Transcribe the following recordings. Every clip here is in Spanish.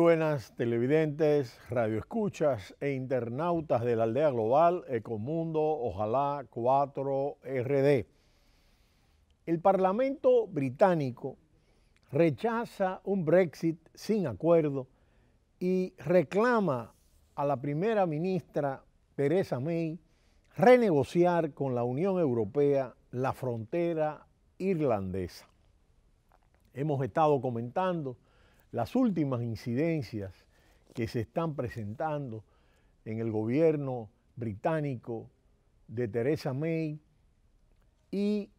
buenas televidentes, radioescuchas e internautas de la aldea global Ecomundo, ojalá 4RD. El Parlamento británico rechaza un Brexit sin acuerdo y reclama a la primera ministra Theresa May renegociar con la Unión Europea la frontera irlandesa. Hemos estado comentando las últimas incidencias que se están presentando en el gobierno británico de Theresa May y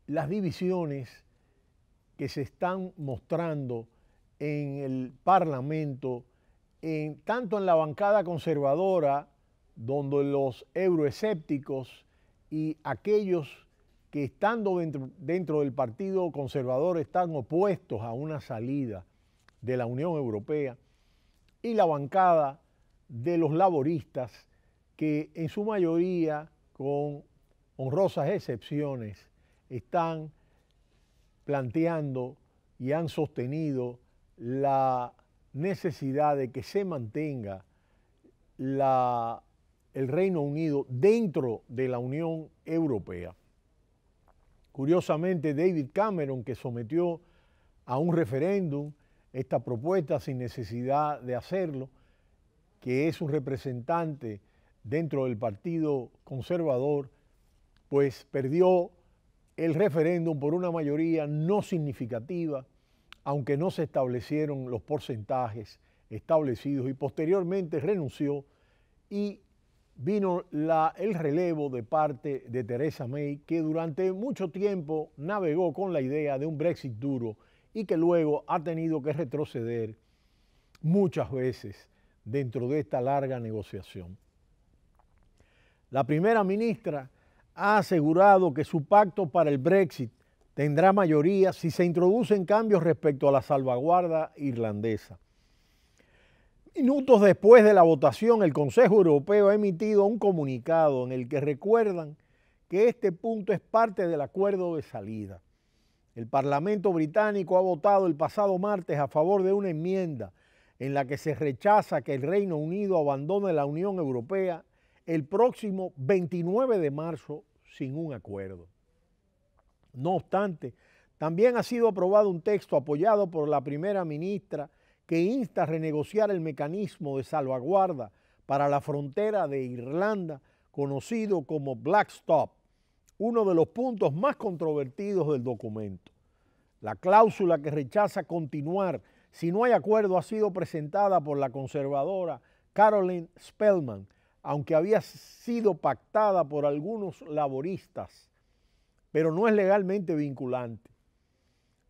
las divisiones que se están mostrando en el Parlamento, tanto en la bancada conservadora, donde los euroescépticos y aquellos que estando dentro del Partido Conservador están opuestos a una salida de la Unión Europea, y la bancada de los laboristas, que en su mayoría, con honrosas excepciones, están planteando y han sostenido la necesidad de que se mantenga el Reino Unido dentro de la Unión Europea. Curiosamente, David Cameron, que sometió a un referéndum esta propuesta sin necesidad de hacerlo, que es un representante dentro del Partido Conservador, pues perdió el referéndum por una mayoría no significativa, aunque no se establecieron los porcentajes establecidos, y posteriormente renunció y vino el relevo de parte de Theresa May, que durante mucho tiempo navegó con la idea de un Brexit duro y que luego ha tenido que retroceder muchas veces dentro de esta larga negociación. La primera ministra ha asegurado que su pacto para el Brexit tendrá mayoría si se introducen cambios respecto a la salvaguarda irlandesa. Minutos después de la votación, el Consejo Europeo ha emitido un comunicado en el que recuerdan que este punto es parte del acuerdo de salida. El Parlamento británico ha votado el pasado martes a favor de una enmienda en la que se rechaza que el Reino Unido abandone la Unión Europea el próximo 29 de marzo sin un acuerdo. No obstante, también ha sido aprobado un texto apoyado por la primera ministra que insta a renegociar el mecanismo de salvaguarda para la frontera de Irlanda, conocido como backstop, uno de los puntos más controvertidos del documento. La cláusula que rechaza continuar si no hay acuerdo ha sido presentada por la conservadora Caroline Spellman, aunque había sido pactada por algunos laboristas, pero no es legalmente vinculante.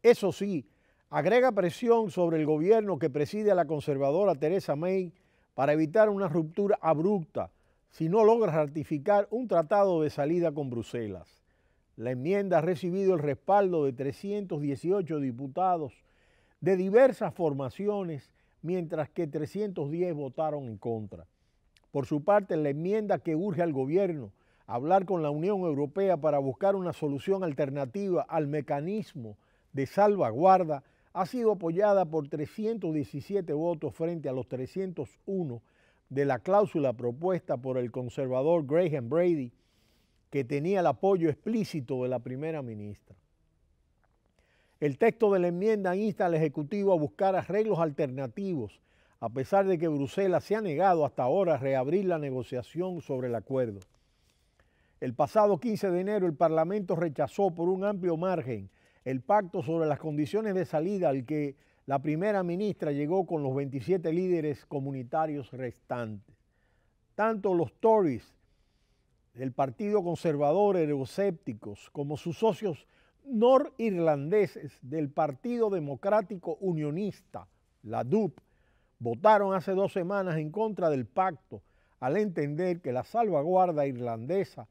Eso sí, agrega presión sobre el gobierno que preside a la conservadora Theresa May para evitar una ruptura abrupta si no logra ratificar un tratado de salida con Bruselas. La enmienda ha recibido el respaldo de 318 diputados de diversas formaciones, mientras que 310 votaron en contra. Por su parte, la enmienda que urge al gobierno a hablar con la Unión Europea para buscar una solución alternativa al mecanismo de salvaguarda ha sido apoyada por 317 votos frente a los 301 de la cláusula propuesta por el conservador Graham Brady, que tenía el apoyo explícito de la primera ministra. El texto de la enmienda insta al Ejecutivo a buscar arreglos alternativos, a pesar de que Bruselas se ha negado hasta ahora a reabrir la negociación sobre el acuerdo. El pasado 15 de enero el Parlamento rechazó por un amplio margen el pacto sobre las condiciones de salida al que la primera ministra llegó con los 27 líderes comunitarios restantes. Tanto los Tories, el Partido Conservador, euroscépticos, como sus socios norirlandeses del Partido Democrático Unionista, la DUP, votaron hace 2 semanas en contra del pacto al entender que la salvaguarda irlandesa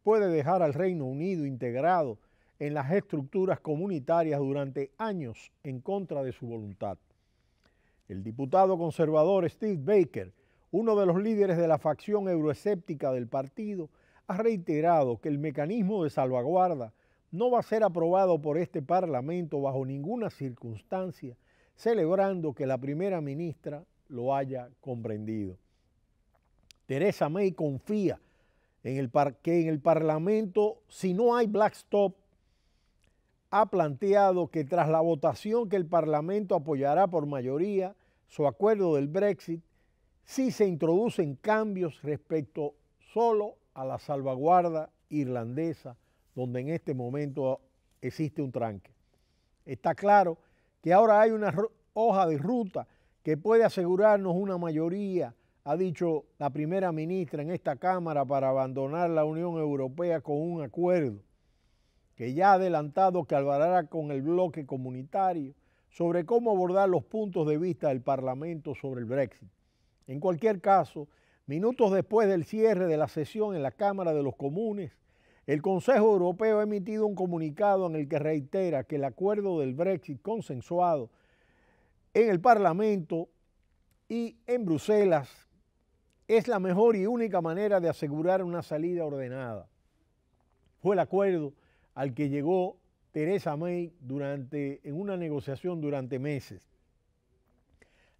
puede dejar al Reino Unido integrado en las estructuras comunitarias durante años en contra de su voluntad. El diputado conservador Steve Baker, uno de los líderes de la facción euroescéptica del partido, ha reiterado que el mecanismo de salvaguarda no va a ser aprobado por este Parlamento bajo ninguna circunstancia celebrando que la primera ministra lo haya comprendido. Theresa May confía que en el Parlamento, si no hay backstop, ha planteado que tras la votación que el Parlamento apoyará por mayoría su acuerdo del Brexit, sí se introducen cambios respecto solo a la salvaguarda irlandesa, donde en este momento existe un tranque. Está claro que ahora hay una hoja de ruta que puede asegurarnos una mayoría, ha dicho la primera ministra en esta Cámara, para abandonar la Unión Europea con un acuerdo que ya ha adelantado que hablará con el bloque comunitario sobre cómo abordar los puntos de vista del Parlamento sobre el Brexit. En cualquier caso, minutos después del cierre de la sesión en la Cámara de los Comunes, el Consejo Europeo ha emitido un comunicado en el que reitera que el acuerdo del Brexit consensuado en el Parlamento y en Bruselas es la mejor y única manera de asegurar una salida ordenada. Fue el acuerdo al que llegó Theresa May en una negociación durante meses.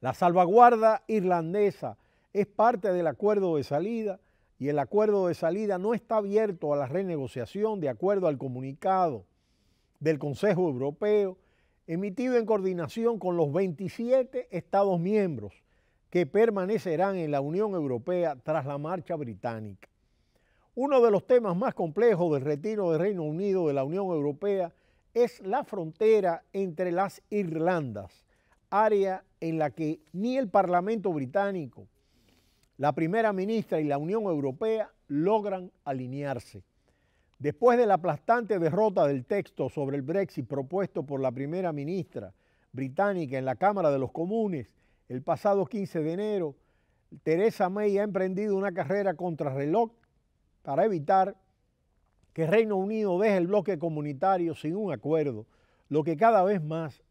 La salvaguarda irlandesa es parte del acuerdo de salida y el acuerdo de salida no está abierto a la renegociación de acuerdo al comunicado del Consejo Europeo emitido en coordinación con los 27 Estados miembros que permanecerán en la Unión Europea tras la marcha británica. Uno de los temas más complejos del retiro del Reino Unido de la Unión Europea es la frontera entre las Irlandas, área en la que ni el Parlamento británico, la primera ministra y la Unión Europea logran alinearse. Después de la aplastante derrota del texto sobre el Brexit propuesto por la primera ministra británica en la Cámara de los Comunes el pasado 15 de enero, Theresa May ha emprendido una carrera contrarreloj para evitar que Reino Unido deje el bloque comunitario sin un acuerdo, lo que cada vez más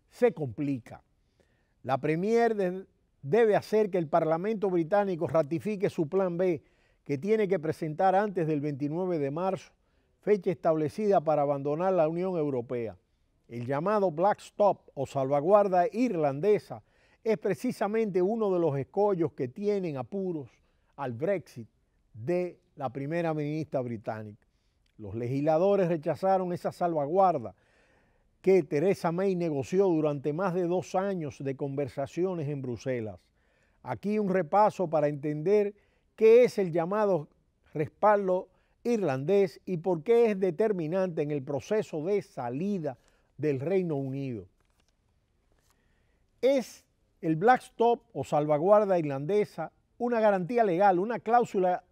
se complica. La Premier debe hacer que el Parlamento británico ratifique su plan B, que tiene que presentar antes del 29 de marzo, fecha establecida para abandonar la Unión Europea. El llamado backstop o salvaguarda irlandesa es precisamente uno de los escollos que tienen apuros al Brexit de la primera ministra británica. Los legisladores rechazaron esa salvaguarda que Theresa May negoció durante más de 2 años de conversaciones en Bruselas. Aquí un repaso para entender qué es el llamado respaldo irlandés y por qué es determinante en el proceso de salida del Reino Unido. Es el backstop o salvaguarda irlandesa una garantía legal, una cláusula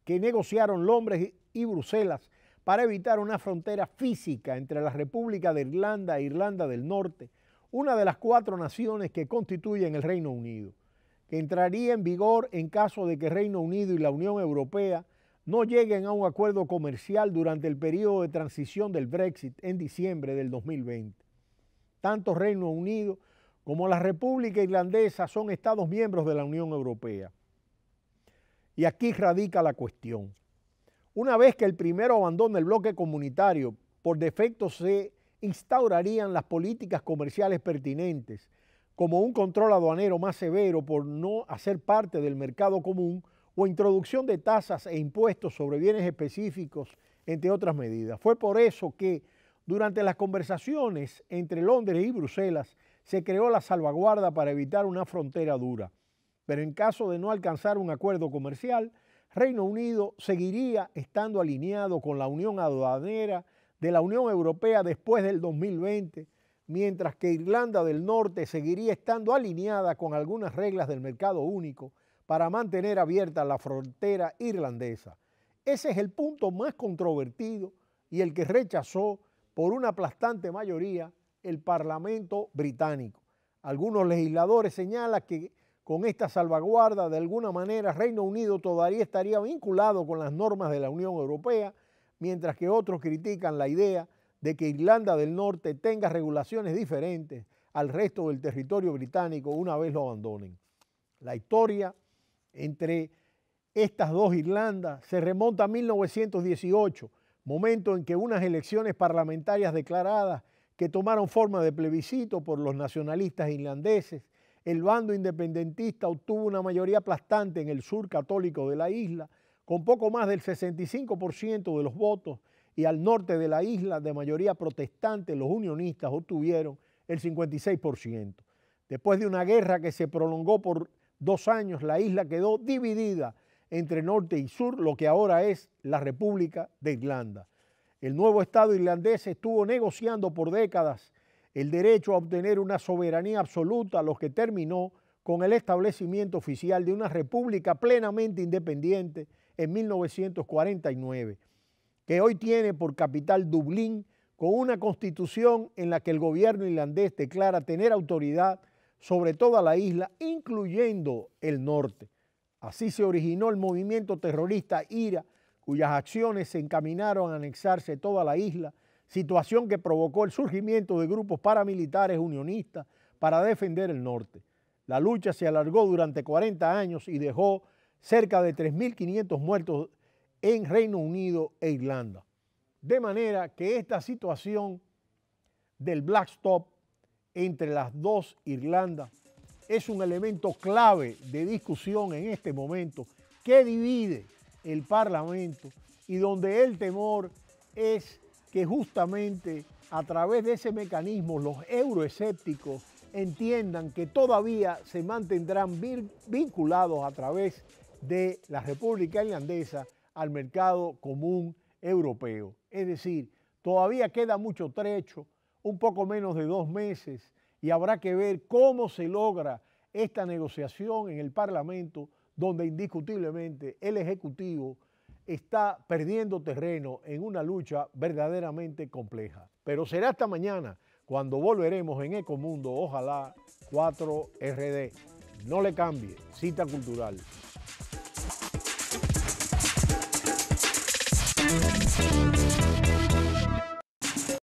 que negociaron Londres y Bruselas para evitar una frontera física entre la República de Irlanda e Irlanda del Norte, una de las 4 naciones que constituyen el Reino Unido, que entraría en vigor en caso de que Reino Unido y la Unión Europea no lleguen a un acuerdo comercial durante el periodo de transición del Brexit en diciembre del 2020. Tanto Reino Unido como la República Irlandesa son Estados miembros de la Unión Europea. Y aquí radica la cuestión. Una vez que el primero abandone el bloque comunitario, por defecto se instaurarían las políticas comerciales pertinentes, como un control aduanero más severo por no hacer parte del mercado común o introducción de tasas e impuestos sobre bienes específicos, entre otras medidas. Fue por eso que durante las conversaciones entre Londres y Bruselas se creó la salvaguarda para evitar una frontera dura. Pero en caso de no alcanzar un acuerdo comercial, Reino Unido seguiría estando alineado con la Unión Aduanera de la Unión Europea después del 2020, mientras que Irlanda del Norte seguiría estando alineada con algunas reglas del mercado único para mantener abierta la frontera irlandesa. Ese es el punto más controvertido y el que rechazó por una aplastante mayoría el Parlamento británico. Algunos legisladores señalan que con esta salvaguarda, de alguna manera, Reino Unido todavía estaría vinculado con las normas de la Unión Europea, mientras que otros critican la idea de que Irlanda del Norte tenga regulaciones diferentes al resto del territorio británico una vez lo abandonen. La historia entre estas dos Irlandas se remonta a 1918, momento en que unas elecciones parlamentarias declaradas que tomaron forma de plebiscito por los nacionalistas irlandeses. El bando independentista obtuvo una mayoría aplastante en el sur católico de la isla, con poco más del 65% de los votos, y al norte de la isla, de mayoría protestante, los unionistas obtuvieron el 56%. Después de una guerra que se prolongó por 2 años, la isla quedó dividida entre norte y sur, lo que ahora es la República de Irlanda. El nuevo Estado irlandés estuvo negociando por décadas el derecho a obtener una soberanía absoluta, lo que terminó con el establecimiento oficial de una república plenamente independiente en 1949, que hoy tiene por capital Dublín, con una constitución en la que el gobierno irlandés declara tener autoridad sobre toda la isla, incluyendo el norte. Así se originó el movimiento terrorista IRA, cuyas acciones se encaminaron a anexarse toda la isla, situación que provocó el surgimiento de grupos paramilitares unionistas para defender el norte. La lucha se alargó durante 40 años y dejó cerca de 3.500 muertos en Reino Unido e Irlanda. De manera que esta situación del backstop entre las dos Irlandas es un elemento clave de discusión en este momento que divide el Parlamento y donde el temor es que justamente a través de ese mecanismo los euroescépticos entiendan que todavía se mantendrán vinculados a través de la República Irlandesa al mercado común europeo. Es decir, todavía queda mucho trecho, un poco menos de 2 meses, y habrá que ver cómo se logra esta negociación en el Parlamento, donde indiscutiblemente el Ejecutivo está perdiendo terreno en una lucha verdaderamente compleja. Pero será hasta mañana cuando volveremos en Ecomundo, ojalá 4RD. No le cambie, cita cultural.